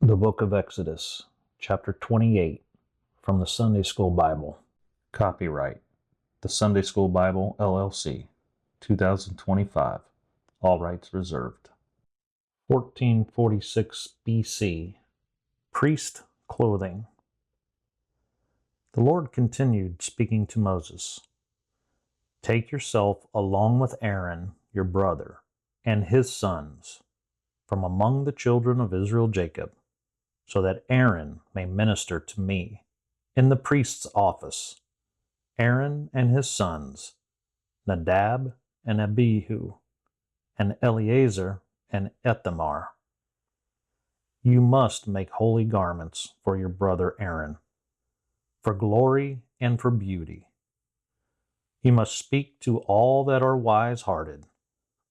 The Book of Exodus, Chapter 28, from the Sunday School Bible. Copyright, The Sunday School Bible, LLC, 2025. All rights reserved. 1446 BC. Priest Clothing. The Lord continued speaking to Moses. Take yourself along with Aaron, your brother, and his sons, from among the children of Israel Jacob, so that Aaron may minister to me in the priest's office. Aaron and his sons, Nadab and Abihu, and Eleazar and Ithamar. You must make holy garments for your brother Aaron, for glory and for beauty. You must speak to all that are wise-hearted,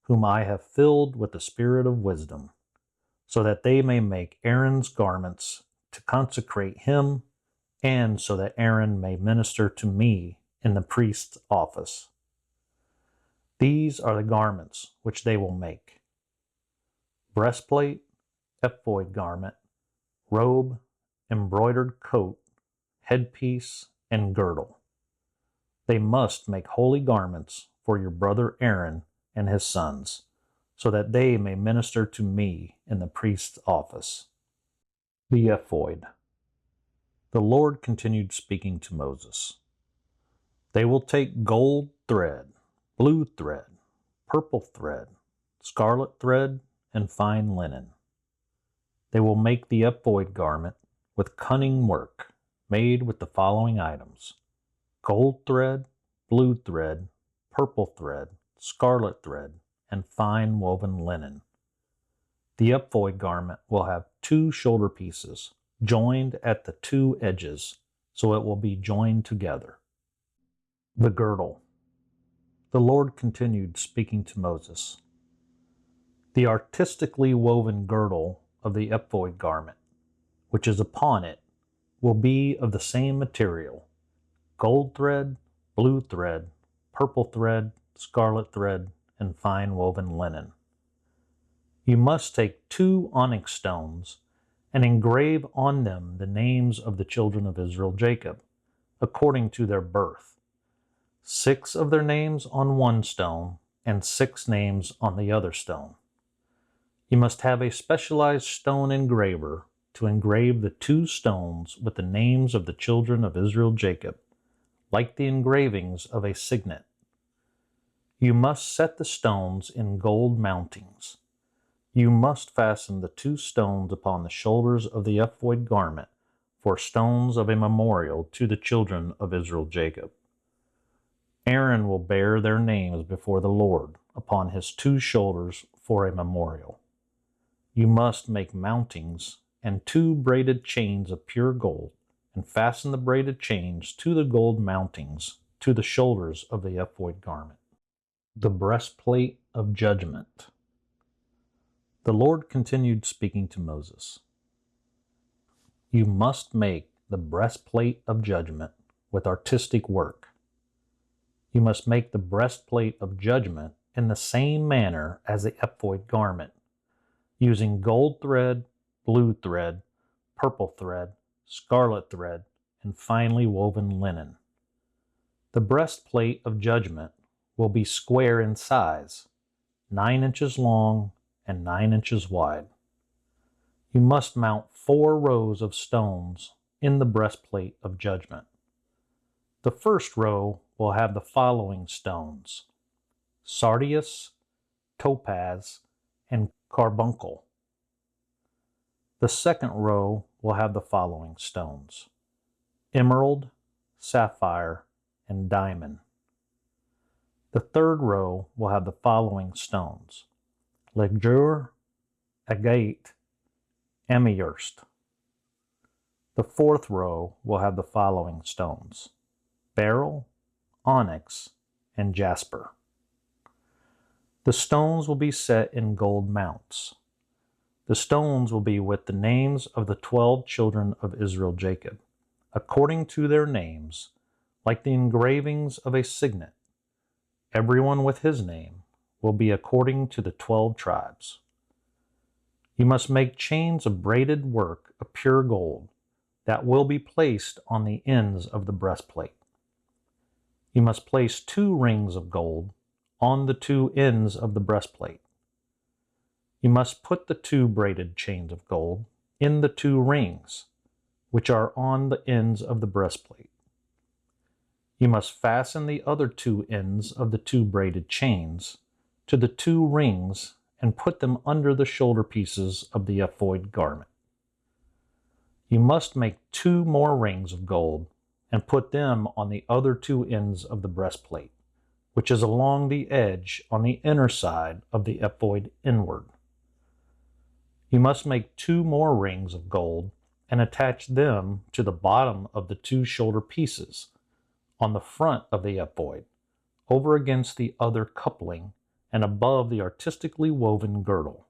whom I have filled with the spirit of wisdom, so that they may make Aaron's garments to consecrate him, and so that Aaron may minister to me in the priest's office. These are the garments which they will make: breastplate, ephod garment, robe, embroidered coat, headpiece, and girdle. They must make holy garments for your brother Aaron and his sons, so that they may minister to me in the priest's office. The ephod. The Lord continued speaking to Moses. They will take gold thread, blue thread, purple thread, scarlet thread, and fine linen. They will make the ephod garment with cunning work, made with the following items: gold thread, blue thread, purple thread, scarlet thread, and fine woven linen. The ephod garment will have 2 shoulder pieces, joined at the 2 edges, so it will be joined together. The girdle. The Lord continued speaking to Moses. The artistically woven girdle of the ephod garment, which is upon it, will be of the same material: gold thread, blue thread, purple thread, scarlet thread, and fine woven linen. You must take 2 onyx stones and engrave on them the names of the children of Israel Jacob, according to their birth: 6 of their names on one stone, and 6 names on the other stone. You must have a specialized stone engraver to engrave the 2 stones with the names of the children of Israel Jacob, like the engravings of a signet. You must set the stones in gold mountings. You must fasten the 2 stones upon the shoulders of the ephod garment for stones of a memorial to the children of Israel Jacob. Aaron will bear their names before the Lord upon his 2 shoulders for a memorial. You must make mountings and 2 braided chains of pure gold, and fasten the braided chains to the gold mountings to the shoulders of the ephod garment. The breastplate of judgment. The Lord continued speaking to Moses. You must make the breastplate of judgment with artistic work. You must make the breastplate of judgment in the same manner as the ephod garment, using gold thread, blue thread, purple thread, scarlet thread, and finely woven linen. The breastplate of judgment will be square in size, 9 inches long and 9 inches wide. You must mount 4 rows of stones in the breastplate of judgment. The first row will have the following stones: sardius, topaz, and carbuncle. The second row will have the following stones: emerald, sapphire, and diamond. The third row will have the following stones: ligure, agate, amethyst. The fourth row will have the following stones: beryl, onyx, and jasper. The stones will be set in gold mounts. The stones will be with the names of the 12 children of Israel Jacob, according to their names, like the engravings of a signet. Everyone with his name will be according to the 12 tribes. You must make chains of braided work of pure gold that will be placed on the ends of the breastplate. You must place 2 rings of gold on the 2 ends of the breastplate. You must put the 2 braided chains of gold in the 2 rings, which are on the ends of the breastplate. You must fasten the other 2 ends of the 2 braided chains to the 2 rings and put them under the shoulder pieces of the ephod garment. You must make 2 more rings of gold and put them on the other 2 ends of the breastplate, which is along the edge on the inner side of the ephod inward. You must make 2 more rings of gold and attach them to the bottom of the 2 shoulder pieces on the front of the ephod, over against the other coupling and above the artistically woven girdle.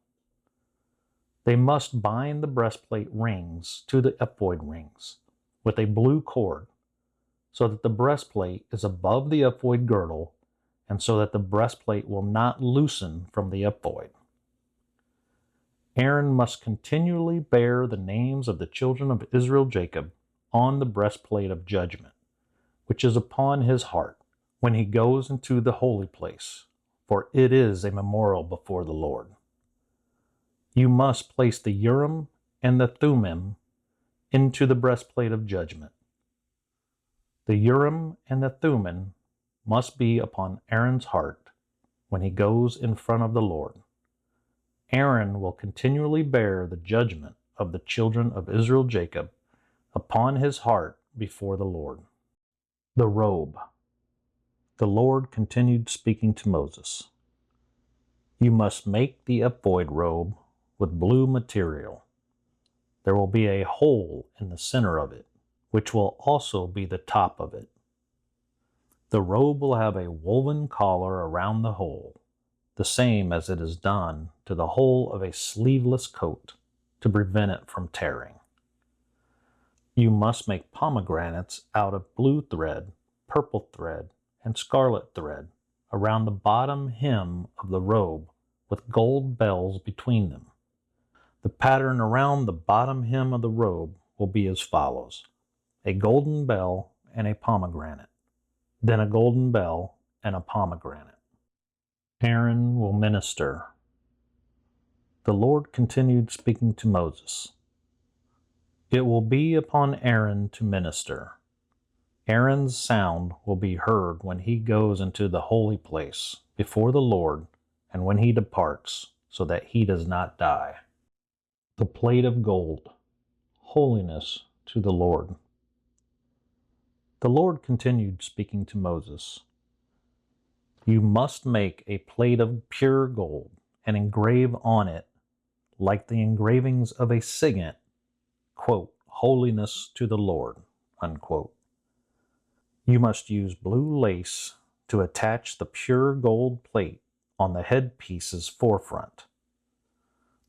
They must bind the breastplate rings to the ephod rings with a blue cord, so that the breastplate is above the ephod girdle and so that the breastplate will not loosen from the ephod. Aaron must continually bear the names of the children of Israel Jacob on the breastplate of judgment, which is upon his heart, when he goes into the holy place, for it is a memorial before the Lord. You must place the Urim and the Thummim into the breastplate of judgment. The Urim and the Thummim must be upon Aaron's heart when he goes in front of the Lord. Aaron will continually bear the judgment of the children of Israel Jacob upon his heart before the Lord. The robe. The Lord continued speaking to Moses. You must make the ephod robe with blue material. There will be a hole in the center of it, which will also be the top of it. The robe will have a woven collar around the hole, the same as it is done to the whole of a sleeveless coat, to prevent it from tearing. You must make pomegranates out of blue thread, purple thread, and scarlet thread around the bottom hem of the robe with gold bells between them. The pattern around the bottom hem of the robe will be as follows: a golden bell and a pomegranate, then a golden bell and a pomegranate. Aaron will minister. The Lord continued speaking to Moses. It will be upon Aaron to minister. Aaron's sound will be heard when he goes into the holy place before the Lord and when he departs, so that he does not die. The plate of gold, holiness to the Lord. The Lord continued speaking to Moses. You must make a plate of pure gold and engrave on it, like the engravings of a signet, quote, holiness to the Lord, unquote. You must use blue lace to attach the pure gold plate on the headpiece's forefront.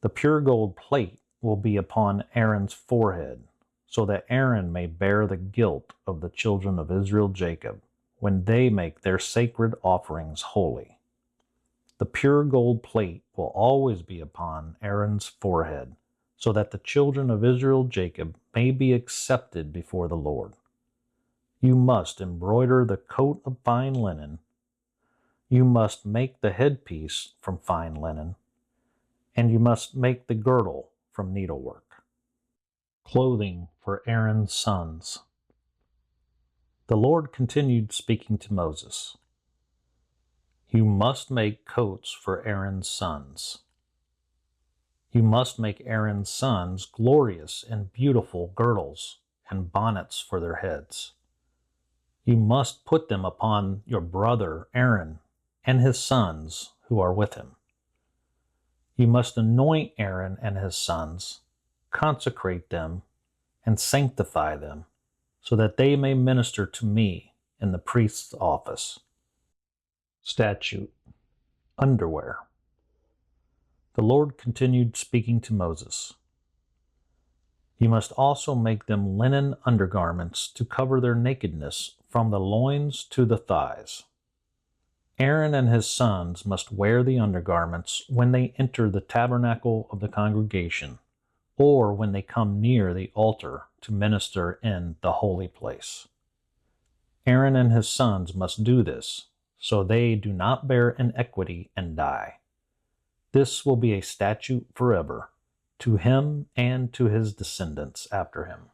The pure gold plate will be upon Aaron's forehead, so that Aaron may bear the guilt of the children of Israel Jacob when they make their sacred offerings holy. The pure gold plate will always be upon Aaron's forehead, so that the children of Israel Jacob may be accepted before the Lord. You must embroider the coat of fine linen. You must make the headpiece from fine linen, and you must make the girdle from needlework. Clothing for Aaron's sons. The Lord continued speaking to Moses. You must make coats for Aaron's sons. You must make Aaron's sons glorious and beautiful girdles and bonnets for their heads. You must put them upon your brother Aaron and his sons who are with him. You must anoint Aaron and his sons, consecrate them, and sanctify them, so that they may minister to me in the priest's office. Statute. Underwear. The Lord continued speaking to Moses. You must also make them linen undergarments to cover their nakedness from the loins to the thighs. Aaron and his sons must wear the undergarments when they enter the tabernacle of the congregation, or when they come near the altar to minister in the holy place. Aaron and his sons must do this, so they do not bear iniquity and die. This will be a statute forever, to him and to his descendants after him.